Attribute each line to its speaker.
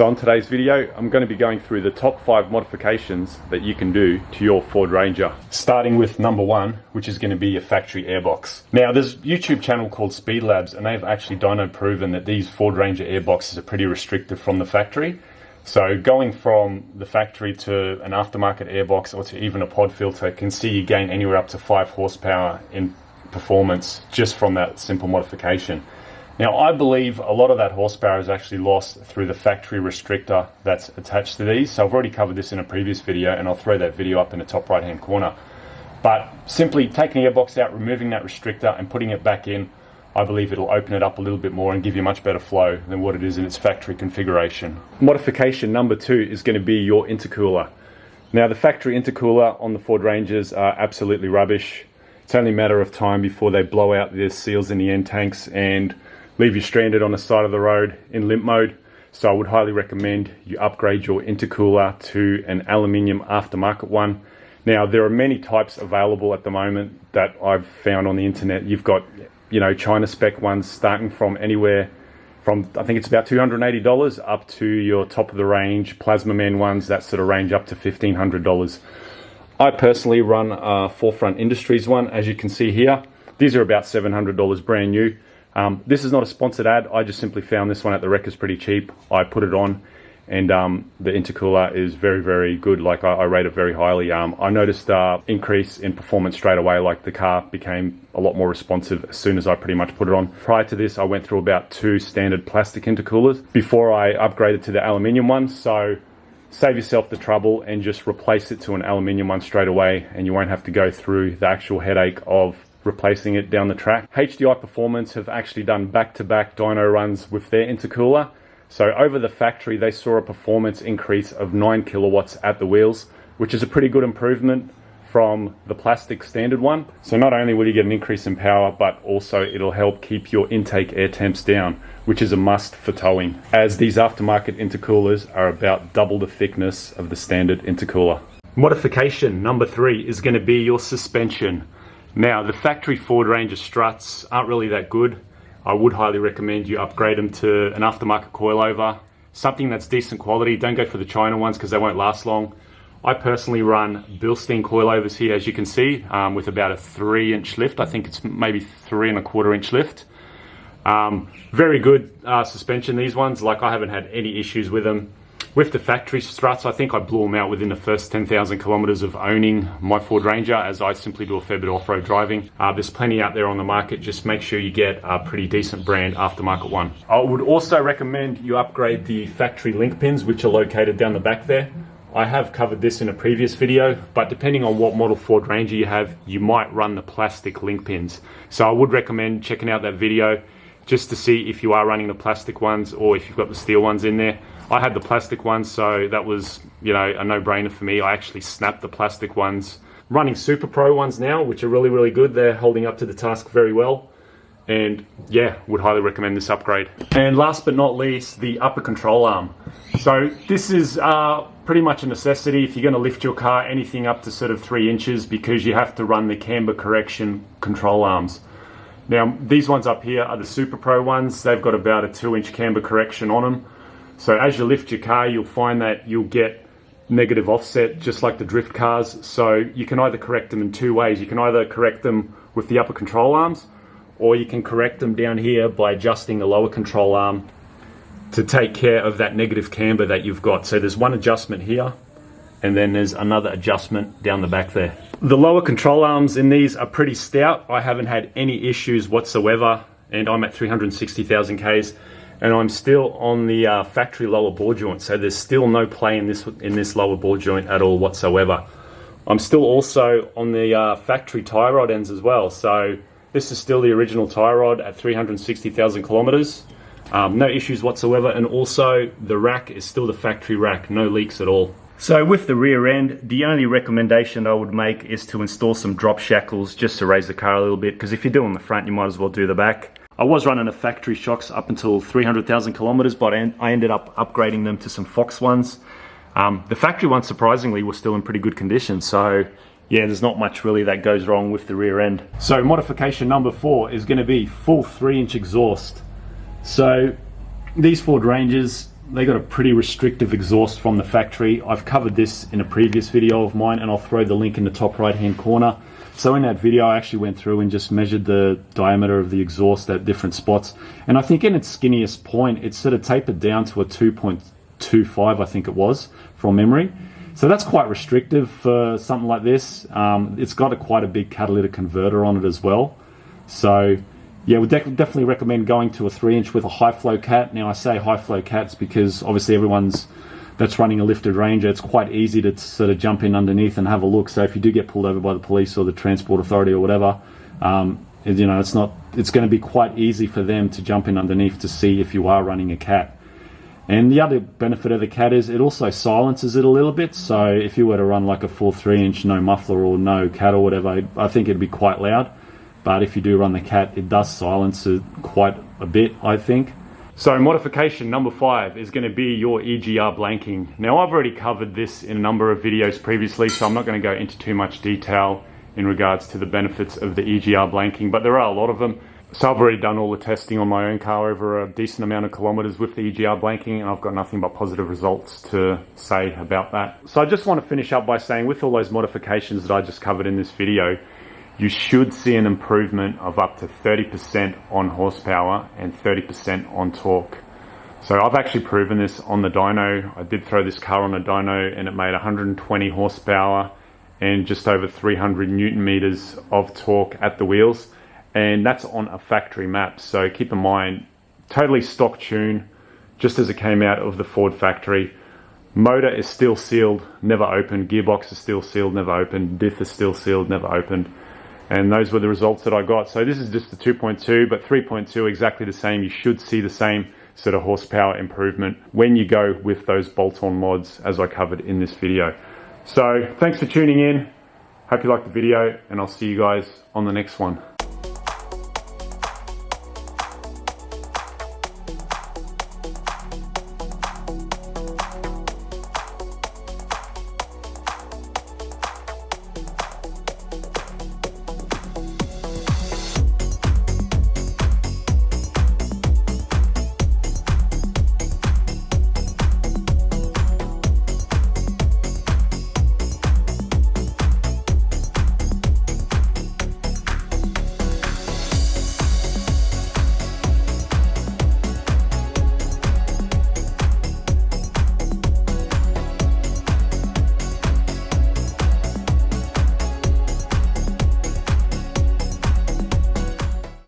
Speaker 1: So on today's video, I'm going to be going through the top 5 modifications that you can do to your Ford Ranger. Starting with number 1, which is going to be your factory airbox. Now there's a YouTube channel called Speed Labs, and they've actually dyno proven that these Ford Ranger airboxes are pretty restrictive from the factory. So going from the factory to an aftermarket airbox or to even a pod filter can see you gain anywhere up to 5 horsepower in performance just from that simple modification. Now I believe a lot of that horsepower is actually lost through the factory restrictor that's attached to these. So I've already covered this in a previous video, and I'll throw that video up in the top right hand corner. But simply taking the airbox out, removing that restrictor and putting it back in, I believe it'll open it up a little bit more and give you much better flow than what it is in its factory configuration. Modification number 2 is going to be your intercooler. Now the factory intercooler on the Ford Rangers are absolutely rubbish. It's only a matter of time before they blow out the seals in the end tanks and leave you stranded on the side of the road in limp mode. So I would highly recommend you upgrade your intercooler to an aluminium aftermarket one. Now there are many types available at the moment that I've found on the internet. You've got, China spec ones starting from anywhere from, I think it's about $280 up to your top of the range Plasma Man ones that sort of range up to $1,500. I personally run a Forefront Industries one, as you can see here. These are about $700 brand new. This is not a sponsored ad. I just simply found this one at the Wreckers pretty cheap. I put it on, and the intercooler is very, very good. Like I rate it very highly. I noticed increase in performance straight away. Like the car became a lot more responsive as soon as I pretty much put it on. Prior to this, I went through about 2 standard plastic intercoolers before I upgraded to the aluminium one. So save yourself the trouble and just replace it to an aluminium one straight away, and you won't have to go through the actual headache of replacing it down the track. HDI Performance have actually done back-to-back dyno runs with their intercooler. So over the factory, they saw a performance increase of 9 kilowatts at the wheels, which is a pretty good improvement from the plastic standard one. So not only will you get an increase in power, but also it'll help keep your intake air temps down, which is a must for towing, as these aftermarket intercoolers are about double the thickness of the standard intercooler. Modification number 3 is going to be your suspension. Now the factory Ford Ranger struts aren't really that good. I would highly recommend you upgrade them to an aftermarket coilover, something that's decent quality. Don't go for the China ones because they won't last long. I personally run Bilstein coilovers here, as you can see, with about a 3-inch lift. I think it's maybe 3¼ inch lift. Very good suspension, these ones. Like I haven't had any issues with them. With the factory struts, I think I blew them out within the first 10,000 kilometers of owning my Ford Ranger, as I simply do a fair bit of off-road driving. There's plenty out there on the market. Just make sure you get a pretty decent brand aftermarket one. I would also recommend you upgrade the factory link pins, which are located down the back there. I have covered this in a previous video, but depending on what model Ford Ranger you have, you might run the plastic link pins. So I would recommend checking out that video just to see if you are running the plastic ones or if you've got the steel ones in there. I had the plastic ones, so that was, a no-brainer for me. I actually snapped the plastic ones. Running Super Pro ones now, which are really, really good. They're holding up to the task very well. And yeah, would highly recommend this upgrade. And last but not least, the upper control arm. So this is pretty much a necessity if you're going to lift your car anything up to sort of 3 inches, because you have to run the camber correction control arms. Now, these ones up here are the Super Pro ones. They've got about a 2-inch camber correction on them. So as you lift your car, you'll find that you'll get negative offset, just like the drift cars. So you can either correct them in 2 ways. You can either correct them with the upper control arms, or you can correct them down here by adjusting the lower control arm to take care of that negative camber that you've got. So there's one adjustment here, and then there's another adjustment down the back there. The lower control arms in these are pretty stout. I haven't had any issues whatsoever, and I'm at 360,000 Ks. And I'm still on the factory lower ball joint, so there's still no play in this lower ball joint at all whatsoever. I'm still also on the factory tie rod ends as well, so this is still the original tie rod at 360,000 kilometers. No issues whatsoever, and also the rack is still the factory rack, no leaks at all. So with the rear end, the only recommendation I would make is to install some drop shackles just to raise the car a little bit, because if you're doing the front, you might as well do the back. I was running the factory shocks up until 300,000 kilometers, but I ended up upgrading them to some Fox ones. The factory ones, surprisingly, were still in pretty good condition. So yeah, there's not much really that goes wrong with the rear end. So modification number 4 is going to be full 3-inch exhaust. So these Ford Rangers, they got a pretty restrictive exhaust from the factory. I've covered this in a previous video of mine, and I'll throw the link in the top right hand corner. So in that video I actually went through and just measured the diameter of the exhaust at different spots, and I think in its skinniest point it's sort of tapered down to a 2.25, I think it was, from memory. So that's quite restrictive for something like this. It's got quite a big catalytic converter on it as well. So yeah, we definitely recommend going to a 3-inch with a high flow cat. Now I say high flow cats because obviously everyone's that's running a lifted Ranger, it's quite easy to sort of jump in underneath and have a look. So if you do get pulled over by the police or the transport authority or whatever, you know, it's going to be quite easy for them to jump in underneath to see if you are running a cat. And the other benefit of the cat is it also silences it a little bit. So if you were to run like a full 3-inch, no muffler or no cat or whatever, I think it'd be quite loud. But if you do run the cat, it does silence it quite a bit, I think. So modification number 5 is going to be your EGR blanking. Now I've already covered this in a number of videos previously, so I'm not going to go into too much detail in regards to the benefits of the EGR blanking, but there are a lot of them. So I've already done all the testing on my own car over a decent amount of kilometers with the EGR blanking, and I've got nothing but positive results to say about that. So I just want to finish up by saying, with all those modifications that I just covered in this video, you should see an improvement of up to 30% on horsepower and 30% on torque. So I've actually proven this on the dyno. I did throw this car on a dyno and it made 120 horsepower and just over 300 Newton meters of torque at the wheels. And that's on a factory map. So keep in mind, totally stock tune, just as it came out of the Ford factory. Motor is still sealed, never opened. Gearbox is still sealed, never opened. Diff is still sealed, never opened. And those were the results that I got. So this is just the 2.2, but 3.2 exactly the same. You should see the same sort of horsepower improvement when you go with those bolt-on mods as I covered in this video. So thanks for tuning in. Hope you liked the video, and I'll see you guys on the next one.